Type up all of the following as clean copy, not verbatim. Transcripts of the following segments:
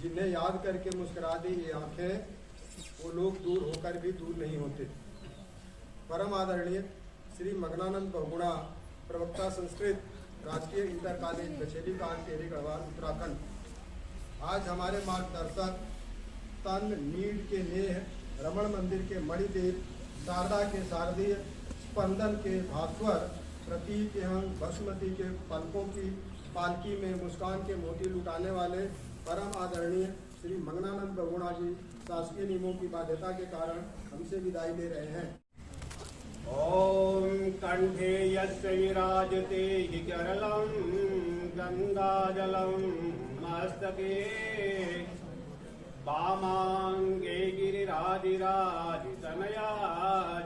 जिन्हें याद करके मुस्कुरा दी ये आंखें, वो लोग दूर होकर भी दूर नहीं होते। परम आदरणीय श्री मगनानंद बहुगुणा, प्रवक्ता संस्कृत, राजकीय इंटर कॉलेज बछेली कान टेरी गढ़वाल उत्तराखंड, आज हमारे मार्गदर्शक तन नीड के नेह, रमण मंदिर के मणिदेव, शारदा के शारदीय, स्पंदन के भास्वर, प्रतीक एवं बसुमती के पलकों की पालकी में मुस्कान के मोती लुटाने वाले परम आदरणीय श्री मगनानंद बहुगुणा जी शासकीय नियमों की बाध्यता के कारण हमसे विदाई ले रहे हैं। ओम कंठे यस्य विराजते हि करलं गंगाजलं मस्तके वामांगे गिरिराजिराजितनया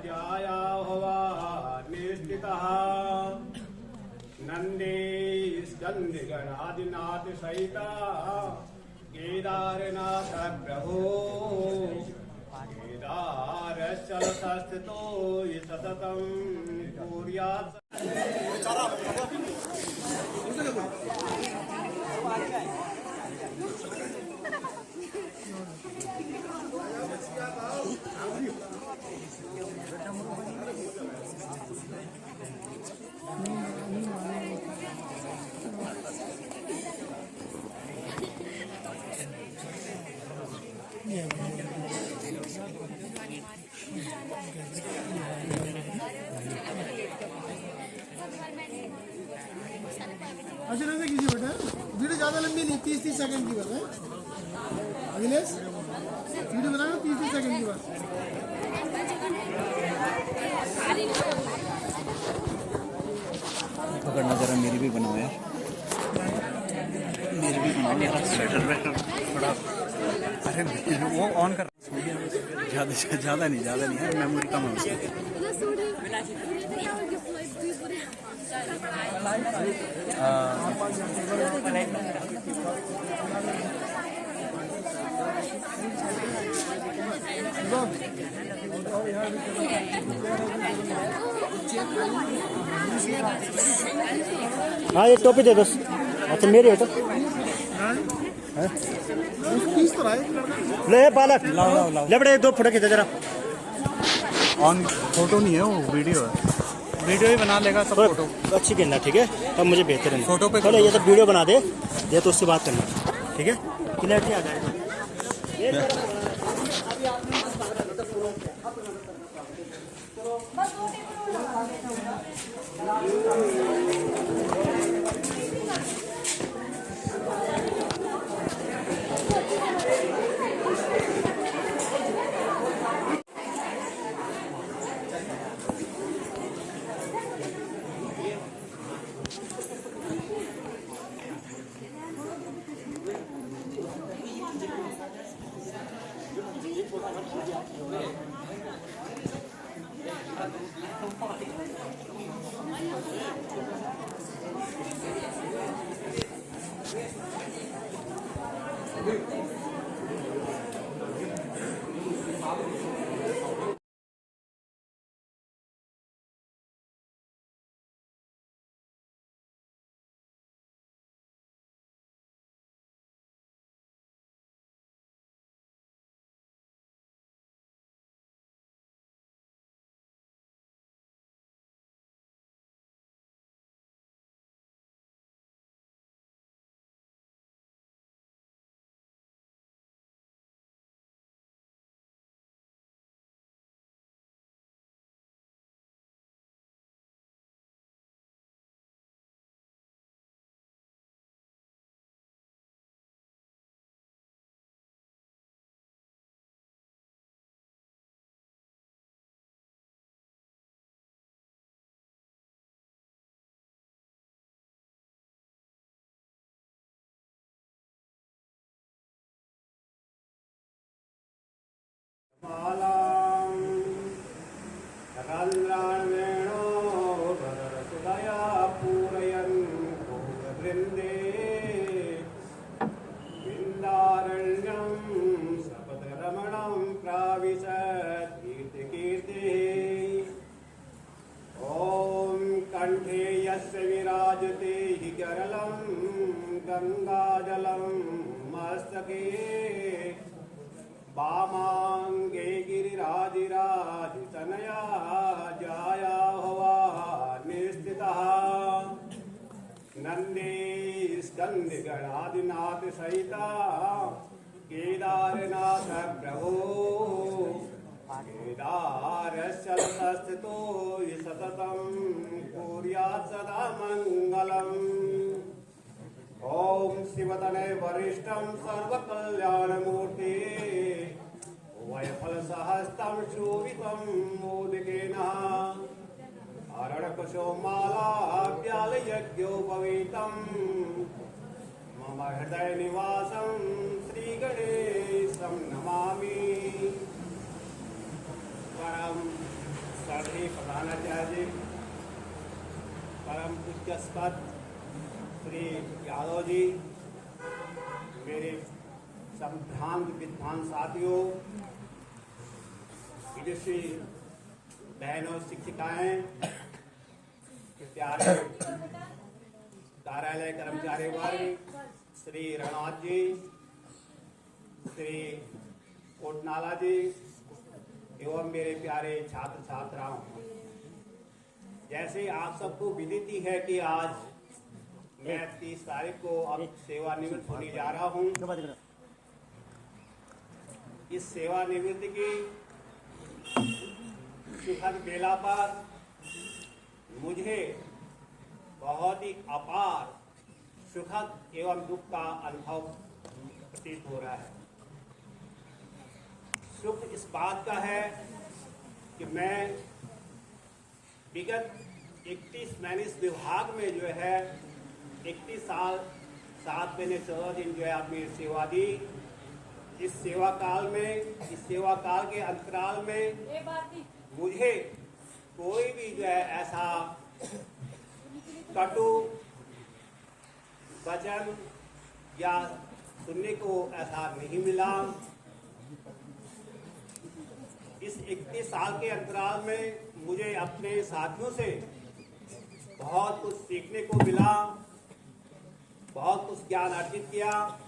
जाया हवा निष्ठितः नंदे स्कंदे गणादिनाथ सहिता केदारनाथ प्रभो केदारश्चलतस्थितो सततं कुर्यात्। अच्छा ऐसे कीजिए बेटा, वीडियो ज़्यादा लंबी नहीं, 30-30 सेकंड की बात है। अखिलेश वीडियो बनाना 30-30 सेकंड की बात। पकड़ना जरा, मेरी भी बनाओ यार, मेरी भी बनाओ। मेरा स्वेटर वेटर थोड़ा, अरे वो ऑन कर, ज़्यादा नहीं है, मेमोरी कम है उसकी। हाँ ये टोपी दे दो। अच्छा मेरी है तो ले पालक लाओ ले बड़े 2 फोटो खींचा जरा। ऑन फोटो नहीं है वो, वीडियो है, वीडियो ही बना लेगा सब। फोटो अच्छी गिनना, ठीक है? अब मुझे बेहतर है फोटो पे चलो, ये तो वीडियो बना दे, ये तो उससे बात करना, ठीक है? क्लैरिटी आ जाएगा। कंठे यस्य विराजते हि गरलं गंगाजलं मस्तके वामांगे गिरिराजिराजितनया जाया हवा निस्थितः नंदी स्कंद गणादिनाथ सहिता केदारनाथ प्रभो केदारश्चलतस्थितो सततं कुर्यात् सदा मङ्गलम् ओम शिवतने वरिष्ठं सर्वकल्याणमूर्ते वयफलसहस्तं शोभितं मोदकेन अरणकुशोमालाभ्यालयज्ञोपवीतं मम हृदयनिवासं श्रीगणेशं नमामि। परम श्रद्धेय प्रधानाचार्य परम पूज्यस्पद श्री यादव जी, मेरे संभ्रांत विद्वान साथियों, विदेशी बहनों, शिक्षिकाएं, प्यारे कार्यालय कर्मचारी वर्ग, श्री रणनाथ जी, श्री कोटनाला जी एवं मेरे प्यारे छात्र छात्राओं, जैसे आप सबको विदित है कि आज मैं 30 तारीख को अब सेवानिवृत्त होने जा रहा हूँ। इस सेवानिवृत्ति की सुखद बेला पर मुझे बहुत ही अपार सुखद एवं दुख का अनुभव प्रतीत हो रहा है। सुख इस बात का है कि मैं विगत 31 मैंने इस विभाग में जो है 31 साल 7 महीने 14 दिन जो है अपनी सेवा दी। इस सेवा काल के अंतराल में मुझे कोई भी जो है ऐसा कटु वचन या सुनने को ऐसा नहीं मिला। इस 31 साल के अंतराल में मुझे अपने साथियों से बहुत कुछ सीखने को मिला, बहुत कुछ ज्ञान अर्जित किया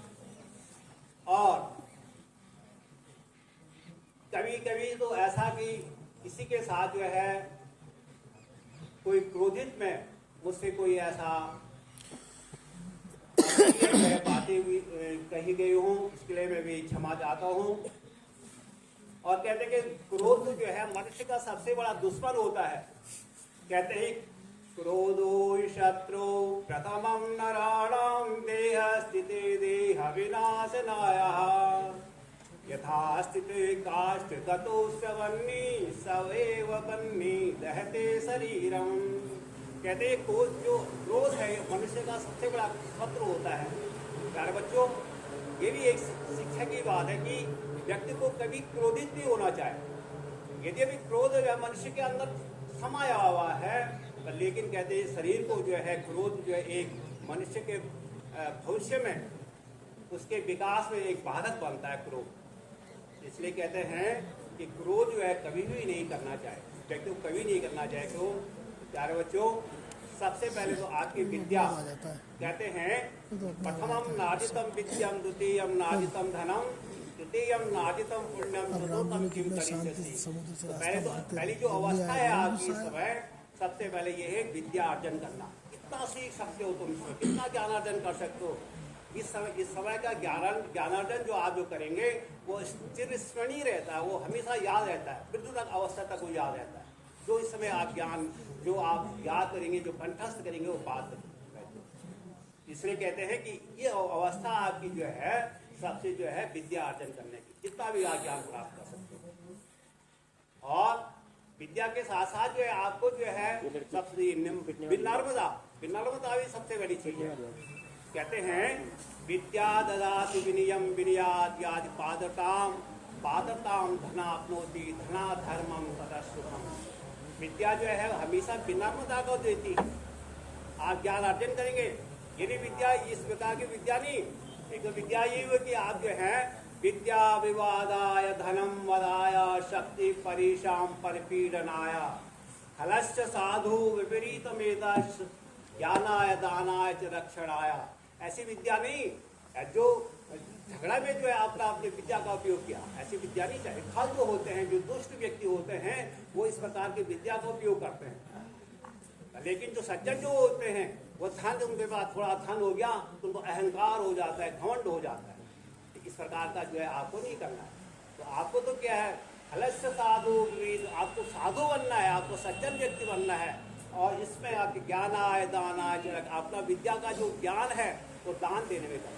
और कभी कभी तो ऐसा कि किसी के साथ जो है कोई क्रोधित में मुझसे कोई ऐसा बातें कही गई हूँ, इसके लिए मैं भी क्षमा चाहता हूँ। और कहते हैं कि क्रोध जो है मनुष्य का सबसे बड़ा दुश्मन होता है। कहते हैं क्रोधो शत्रु प्रथमं नराणां देह स्थिते देह विनाशनायः यथा स्थिते काष्ठ गतो वह्नि सवैव वह्नि दहते शरीरम। कहते हैं क्रोध है मनुष्य का सबसे बड़ा शत्रु होता है। प्यारे बच्चों, ये भी एक शिक्षा की बात है कि व्यक्ति को कभी क्रोधित नहीं होना चाहिए। यदि अभी क्रोध जो है मनुष्य के अंदर समाया हुआ है, लेकिन कहते हैं शरीर को जो है क्रोध जो है एक मनुष्य के भविष्य में उसके विकास में एक बाधक बनता है क्रोध। इसलिए कहते हैं कि क्रोध जो है कभी भी नहीं करना चाहिए, व्यक्ति को कभी नहीं करना चाहिए। क्यों? प्यारे बच्चों, सबसे पहले तो आपकी विद्या, कहते हैं प्रथमम नाजितम विद्यम द्वितीयम नाजितम धनम तृतीयम नाजितम पुण्यम चतुर्थम किम करिष्यसि। तो पहली जो अवस्था है आपकी इस समय, सबसे पहले ये है विद्या अर्जन करना। कितना सीख सकते हो तुम, कितना ज्ञान अर्जन कर सकते हो। इस समय का ज्ञानार्जन जो आप जो करेंगे वो चिरस्मरणीय रहता है, वो हमेशा याद रहता है, मृत्यु तक अवस्था तक वो याद रहता है। जो इस समय आप ज्ञान जो आप याद करेंगे, जो कंठस्थ करेंगे, वो बात करेंगे। इसलिए कहते हैं कि ये अवस्था आपकी जो है सबसे जो है विद्या अर्जन करने की, जितना भी आप ज्ञान प्राप्त कर सकते हो। और विद्या के साथ साथ जो है आपको जो है सबसे नर्मदा भी सबसे बड़ी चीज है। कहते हैं विद्या ददाति विनियम विनयाद्याद पादताम पादताम धनाप्नोति धना धर्मम तथा सुखम। विद्या जो है हमेशा विनम्रता को देती है। आप ज्ञान अर्जन करेंगे, यदि विद्या इस प्रकार की विद्या नहीं, एक तो विद्या ये हुई कि आप जो है विद्या विवादाय धनम वदाय शक्ति परिशाम परिपीडनाय खलश्च साधु विपरीत मेदश ज्ञानाय दानाय च रक्षणाय। ऐसी विद्या नहीं जो झगड़ा में जो है आपने विद्या का उपयोग किया, ऐसी विद्या नहीं चाहिए। खल जो होते हैं, जो दुष्ट व्यक्ति होते हैं, वो इस प्रकार की विद्या का उपयोग करते हैं। लेकिन जो सज्जन जो होते हैं, वो धन उनके पास थोड़ा धन हो गया तो उनको अहंकार हो जाता है, घमंड हो जाता है। इस प्रकार का जो है आपको नहीं करना है। तो आपको तो क्या है, हलस्य साधु, आपको साधु बनना है, आपको सज्जन व्यक्ति बनना है। और इसमें आपके ज्ञान आय दान आय, अपना विद्या का जो ज्ञान है वो दान देने में करना है।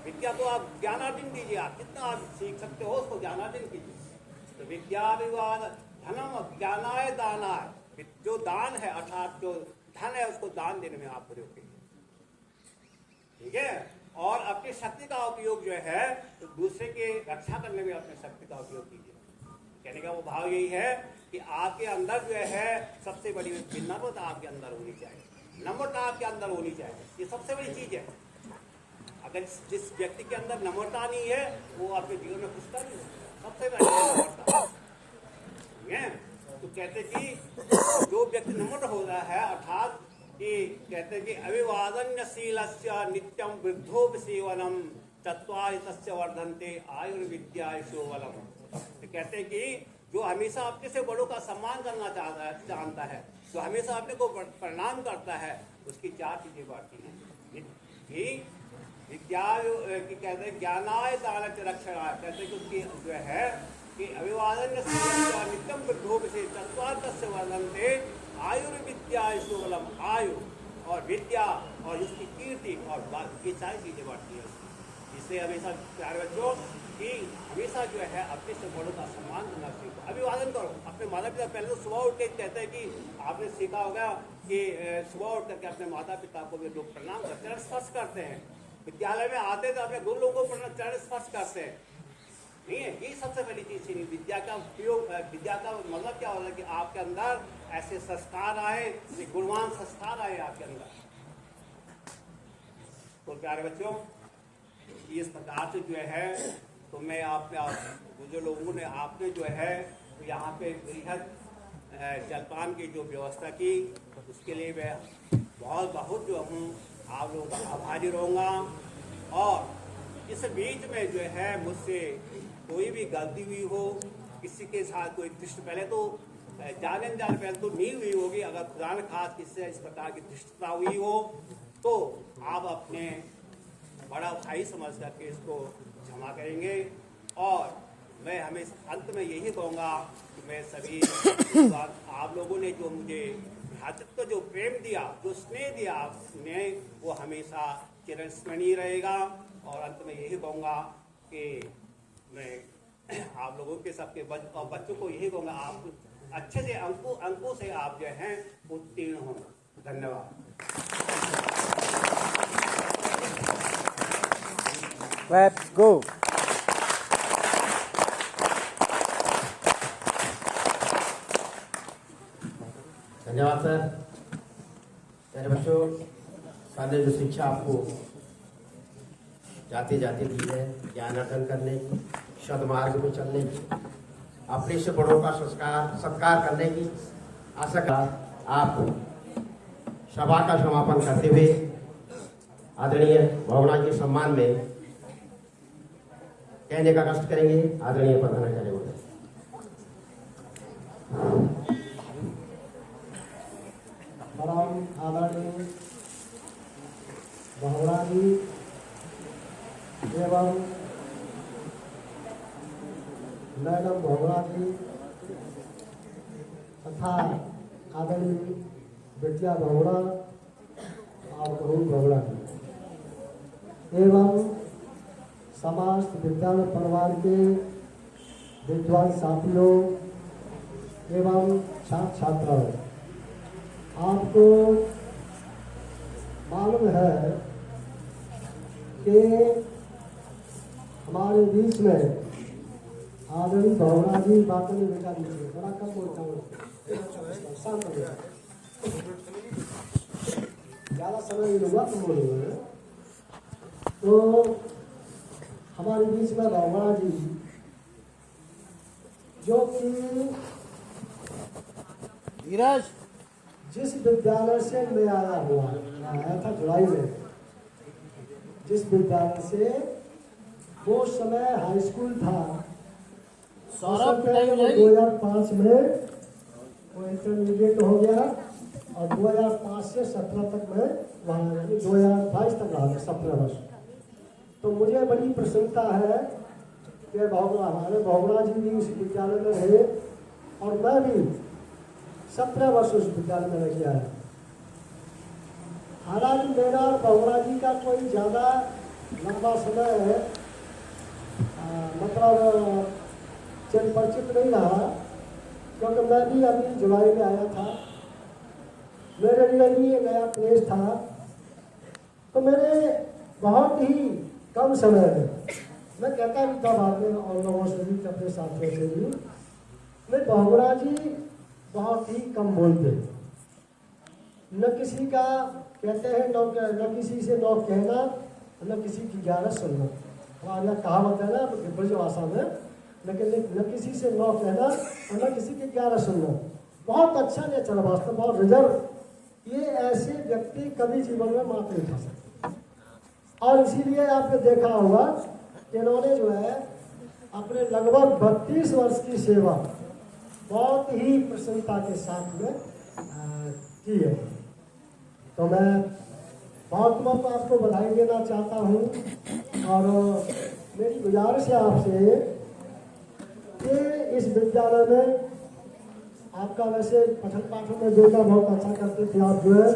विद्या तो आप ज्ञानार्जन कीजिए, आप जितना आप सीख सकते हो उसको ज्ञानार्जन कीजिए। तो विद्या विवाद धनम ज्ञानाय दानाय, जो दान है अर्थात जो धन है उसको दान देने में आप प्रयोग कीजिए, ठीक है। और अपनी शक्ति का उपयोग जो है तो दूसरे के रक्षा करने में अपनी शक्ति का उपयोग कीजिए। कहने का वो भाव यही है कि आपके अंदर जो है सबसे बड़ी नम्रता आपके अंदर होनी चाहिए, नम्रता आपके अंदर होनी चाहिए, ये सबसे बड़ी चीज है। अगर जिस व्यक्ति के अंदर नम्रता नहीं है वो आपके जीवन में खुशता नहीं होगा, सबसे पहले नम्रता है। तो कहते कि जो व्यक्ति नम्र हो रहा है अर्थात कि कहते कि अभिवादनशीलस्य नित्यम वृद्धो सेवनम चत्वारि तस्य वर्धन्ते आयुर्विद्या शोबलम। तो कहते कि जो हमेशा अपने से बड़ों का सम्मान करना जानता है, जो हमेशा अपने को प्रणाम करता है, उसकी चार चीजें बढ़ती हैं कि विद्या की कहते हैं ज्ञानाय दान रक्षणाय, कहते कि उसकी जो है कि अभिवादन नित्यम वृद्धो से चत्वार तस्य वर्धन्ते आयुर्विद्या शोबलम, आयु और विद्या और उसकी कीर्ति और ये सारी चीजें बढ़ती है। इसलिए हमेशा प्यारे बच्चों कि हमेशा जो है अपने से बड़ों का सम्मान करना सीखो, अभिवादन करो। अपने माता पिता पहले तो सुबह उठ के कहते हैं कि आपने सीखा होगा कि सुबह उठ करके अपने माता पिता को भी लोग प्रणाम करते हैं, स्पर्श करते हैं। विद्यालय में आते तो अपने गुरु लोगों को चरण स्पर्श करते हैं, नहीं है? ये सबसे पहली चीज थी। विद्या का उपयोग, विद्या का मतलब क्या होता है कि आपके अंदर ऐसे संस्कार आए, गुणवान संस्कार आए आपके अंदर। तो प्यारे बच्चों इस प्रकार से जो है तो मैं आपने जो लोगों ने आपने जो है तो यहाँ पे बृहद जलपान की जो व्यवस्था की उसके लिए मैं बहुत जो हूँ आप लोगों का आभारी रहूँगा। और इस बीच में जो है मुझसे कोई भी गलती हुई हो, किसी के साथ कोई दृष्ट पहले तो जाने पहले तो नहीं हुई होगी, अगर खुदा न खास किससे इस प्रकार की दृष्टता हुई हो तो आप अपने बड़ा भाई समझ करके इसको क्षमा करेंगे। और मैं हमेशा अंत में यही कहूँगा कि मैं सभी आप लोगों ने जो मुझे भ्रातृत्व जो प्रेम दिया, जो स्नेह दिया आपने, वो हमेशा चिरस्मरणीय रहेगा। और अंत में यही कहूँगा कि मैं आप लोगों के सबके बच्चों को यही कहूँगा आप अच्छे से अंकों से आप जो हैं उत्तीर्ण हों। धन्यवाद। Let's go. धन्यवाद सर। मेरे बच्चों, सर ने जो शिक्षा आपको जाते जाते दी है, ज्ञान अर्जन करने की, सदमार्ग में चलने की, अपने से बड़ों का सत्कार करने की आशा का आप सभा का समापन करते हुए आदरणीय भावना के सम्मान में कहने का कष्ट करेंगे। आदरणीय प्रधानाचार्य महोदय। परम आदरणीय भावना जी एवं मैडम भावना जी तथा आदरणीय विद्या भावना और गुरु भावना जी एवं समस्त विद्यालय परिवार के विद्वान साथियों एवं छात्र छात्राओं, आपको मालूम है कि हमारे बीच में आदरणीय भावना जी बातों में बेटा दीजिए, बड़ा कम बोलता हूँ, शांत हो जाए, ज़्यादा समय नहीं लूँगा तुम बोलोगे। तो हमारे बीच में भावना जी जो कि धीरज जिस विद्यालय से मैं आया था जुलाई में, जिस विद्यालय से वो समय हाई स्कूल था, 2005 में वो इंटरमीडिएट हो गया और 2005 से 17 तक मैं वहाँ, यानी 2022 तक रहा, 17 वर्ष। तो मुझे बड़ी प्रसन्नता है कि हमारे बहुगुणा जी भी उस विद्यालय में रहे और मैं भी 17 वर्ष उस विद्यालय में रह गया है। हालांकि मेरा और बहुगुणा जी का कोई ज़्यादा लंबा समय है, मतलब चिर परिचित नहीं रहा, क्योंकि मैं भी अभी जुलाई में आया था, मेरे लिए भी ये नया प्लेस था। तो मैंने बहुत ही कम समय में, मैं कहता भी था बाद में और लोगों से भी, अपने साथियों से भी, मैं बहुगुणा जी बहुत ही कम बोलते, न किसी का कहते हैं न किसी से नौ कहना, न किसी की 11 सुनना। हमारे यहाँ कहावत है ना ब्रज भाषा में, न किसी से नौ कहना और न किसी की 11 सुनना। बहुत अच्छा नेचर वास्तव, बहुत रिजर्व। ये ऐसे व्यक्ति कभी जीवन में मात नहीं खा सकते। और इसीलिए आपने देखा होगा कि इन्होंने जो है अपने लगभग 32 वर्ष की सेवा बहुत ही प्रसन्नता के साथ में की है। तो मैं बहुत बहुत आपको बधाई देना चाहता हूँ और मेरी गुजारिश है आपसे कि इस विद्यालय में आपका वैसे पठन पाठन में देखा बहुत अच्छा करते थे आप जो है।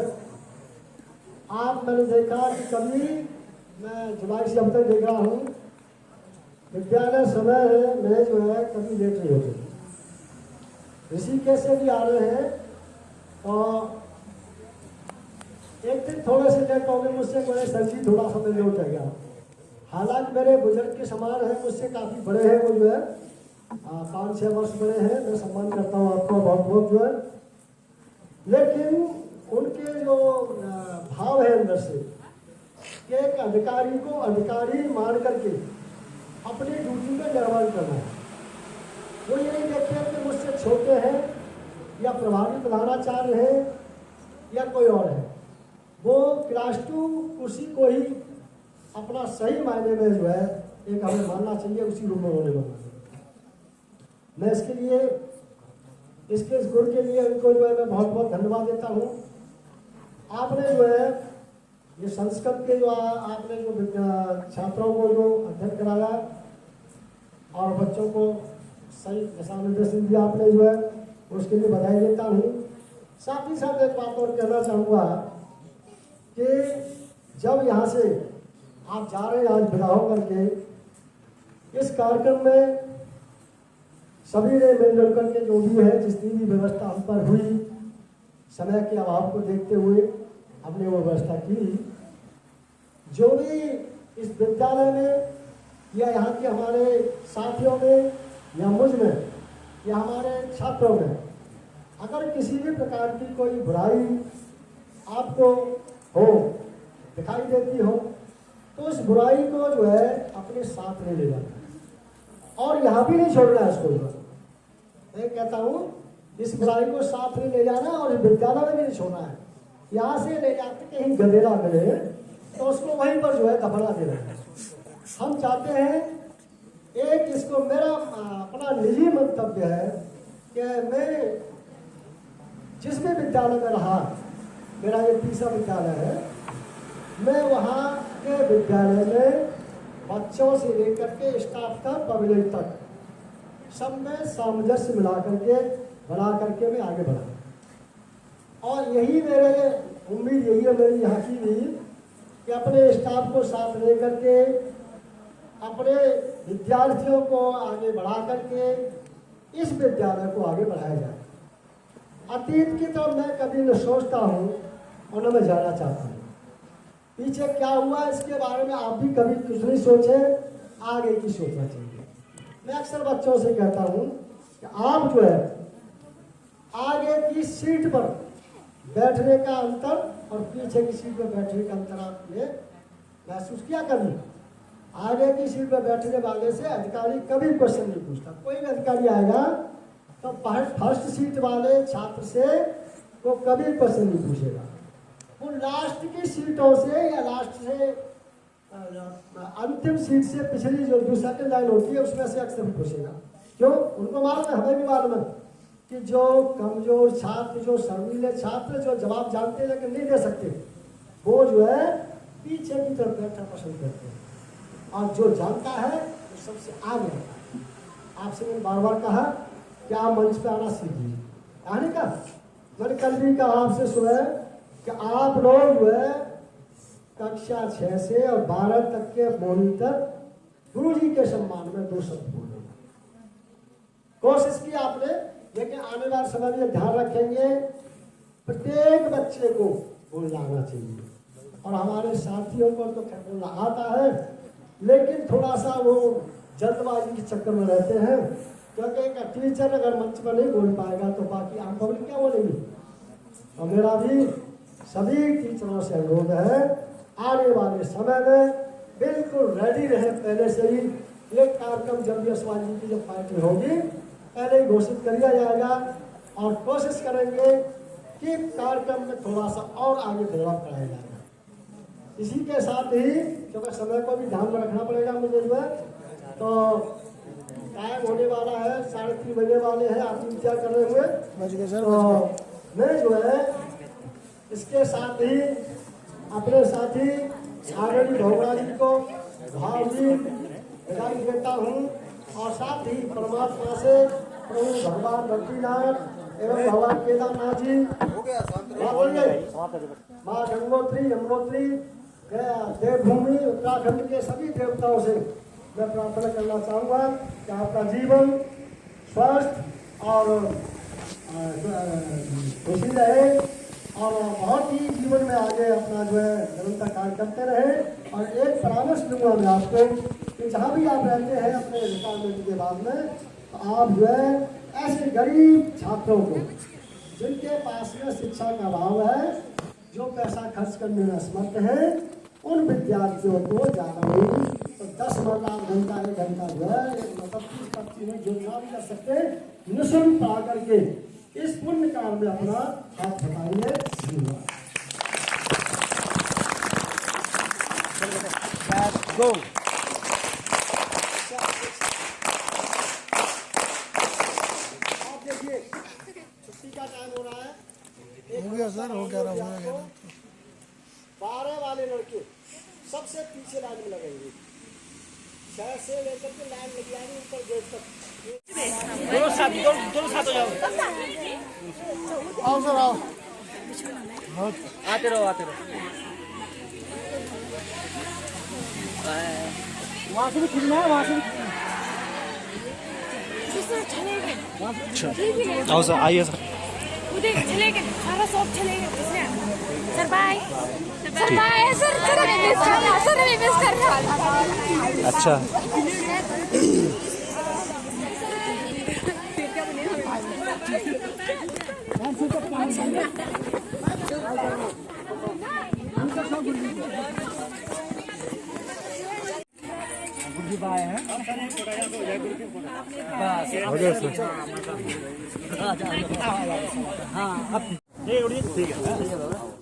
आप मैंने देखा कि कभी मैं जुलाई से अब तक देख रहा हूँ विद्यालय समय में जो है कभी लेट नहीं होते। ऋषिकेश से भी आ रहे हैं और एक दिन थोड़े से लेट हो गए मुझसे, कोई सर जी थोड़ा सा मेरे लेट गया। हालांकि मेरे बुजुर्ग के समान है, मुझसे काफ़ी बड़े हैं वो जो है, 5-6 वर्ष बड़े हैं। मैं सम्मान करता हूँ आपको बहुत बहुत जो है, लेकिन उनके जो भाव है अंदर से कि एक अधिकारी को अधिकारी मान करके अपनी ड्यूटी में निर्वहन करना है। वो ये नहीं देखते कि मुझसे छोटे हैं या प्रभारी प्रधानाचार्य हैं या कोई और है। वो क्लास 2 कुर्सी को ही अपना सही मायने में जो है एक हमें मानना चाहिए, उसी रूप में होने वाला। मैं इसके लिए, इसके इस गुण के लिए उनको जो है मैं बहुत बहुत धन्यवाद देता हूँ। आपने जो है ये संस्कृत के जो आपने जो छात्रों को जो अध्ययन कराया और बच्चों को सही दिशा निर्देशन दिया आपने जो है, उसके लिए बधाई देता हूँ। साथ ही साथ एक बात और कहना चाहूँगा कि जब यहाँ से आप जा रहे हैं आज विदा होकर के, इस कार्यक्रम में सभी ने मिलजुल करके जो भी है, जितनी भी व्यवस्था हम पर हुई, समय के अभाव को देखते हुए हमने वो व्यवस्था की। जो भी इस विद्यालय में या यहाँ के हमारे साथियों में या मुझ में या हमारे छात्रों में अगर किसी भी प्रकार की कोई बुराई आपको हो, दिखाई देती हो, तो उस बुराई को जो है अपने साथ में ले जाना और यहाँ भी नहीं छोड़ना है इसको। मैं कहता हूँ इस बुराई को साथ में ले जाना और इस विद्यालय में भी नहीं छोड़ना है। यहाँ से ले जाते कहीं गधेरा मिले तो उसको वहीं पर जो है दफना देना है। हम चाहते हैं, एक इसको मेरा अपना निजी मंतव्य है कि मैं जिस भी विद्यालय में रहा, मेरा ये तीसरा विद्यालय है, मैं वहाँ के विद्यालय में बच्चों से लेकर के स्टाफ तक, पब्लिक तक सब में सामंजस्य मिला करके बना करके मैं आगे बढ़ा। और यही मेरे उम्मीद यही है मेरी यहाँ की भी कि अपने स्टाफ को साथ लेकर के अपने विद्यार्थियों को आगे बढ़ा करके इस विद्यालय को आगे बढ़ाया जाए। अतीत की तो मैं कभी न सोचता हूँ और न मैं जाना चाहता हूँ। पीछे क्या हुआ इसके बारे में आप भी कभी कुछ नहीं सोचे, आगे की सोचना चाहिए। मैं अक्सर बच्चों से कहता हूँ कि आप जो है आगे की सीट पर बैठने का अंतर और पीछे की सीट पर बैठने का अंतर आपने महसूस किया कभी? आगे की सीट पर बैठने वाले से अधिकारी कभी क्वेश्चन नहीं पूछता। कोई भी अधिकारी आएगा तो फर्स्ट सीट वाले छात्र से वो कभी क्वेश्चन नहीं पूछेगा। वो लास्ट की सीटों से या लास्ट से अंतिम सीट से पिछली जो सेकंड लाइन होती है उसमें से अक्सर पूछेगा। क्यों? उनको मालूम है, हमें भी मालूम है कि जो कमजोर छात्र, जो शर्मीले छात्र, जो जवाब जानते हैं लेकिन नहीं दे सकते, वो जो है पीछे की तरफ बैठना पसंद करते हैं, और जो जानता है वो सबसे आगे रहता है। आपसे मैंने बार बार कहा कि आप मंच पे आना सीखिए, आने का। मैंने कल भी कहा आपसे सुबह कि आप लोग जो है कक्षा 6 से और 12 तक के मॉनिटर गुरुजी के सम्मान में 2 शब्द बोले। कोशिश की आपने, लेकिन आने वाले समय में ध्यान रखेंगे प्रत्येक बच्चे को बोलना आना चाहिए। और हमारे साथियों को तो बोलना आता है, लेकिन थोड़ा सा वो जल्दबाजी के चक्कर में रहते हैं, क्योंकि एक टीचर अगर मंच पर नहीं बोल पाएगा तो बाकी आम पब्लिक क्या बोलेगी। और मेरा भी सभी टीचरों से अनुरोध है, आने वाले समय में बिल्कुल रेडी रहे, पहले से ही ये कार्यक्रम जब यशवान जी की जब पार्टी होगी पहले ही घोषित कर दिया जाएगा, और कोशिश करेंगे कि कार्यक्रम में थोड़ा सा और आगे डेवलप कराया जाएगा। इसी के साथ ही, क्योंकि समय को भी ध्यान में रखना पड़ेगा मुझे जो है, तो टाइम होने वाला है, 3:30 बजने वाले हैं, आप इंतजार कर रहे हुए। तो मैं जो है इसके साथ ही अपने साथी आदरणीय भगवान जी को भावनी बधाई देता हूँ, और साथ ही परमात्मा से प्रभु भगवान बद्रीनाथ एवं भगवान केदारनाथ जी, माँ गंगोत्री, यमुनोत्री, देवभूमि उत्तराखंड के सभी देवताओं से मैं प्रार्थना करना चाहूँगा कि आपका जीवन स्वस्थ और खुशी रहे, और बहुत ही जीवन में आगे अपना जो है निरंतर कार्य करते रहे। और एक परामर्श दूंगा मैं आपको कि जहाँ भी आप रहते हैं अपने रिटायरमेंट के बाद में, तो आप जो है ऐसे गरीब छात्रों को, जिनके पास में शिक्षा का अभाव है, जो पैसा खर्च करने में असमर्थ है, उन विद्यार्थियों को ज़्यादा नहीं तो 10 घंटा 1 घंटा जो है 30-25 मिनट जो काम कर सकते हैं, निःशुल्क पढ़ा करके इस पुण्य काल में अपना हाथ बताइए। आप देखिए छुट्टी का टाइम हो रहा है, हो गया सर, हो गया। 12 वाले लड़के सबसे पीछे लाइन में लगेंगे, 6 से लेकर के लाइन लग जाएगी ऊपर गेट तक। दोनों साथ हो जाओ। आओ सर, आओ। आते रहो। वहाँ से भी खिलना है, वहाँ से भी। आओ सर, आइए सर। चलेगा सारा सब चलेगा sir. Bye sir, bye sir miss कर रहा। अच्छा बाय है हो गया सर। हाँ, ठीक है।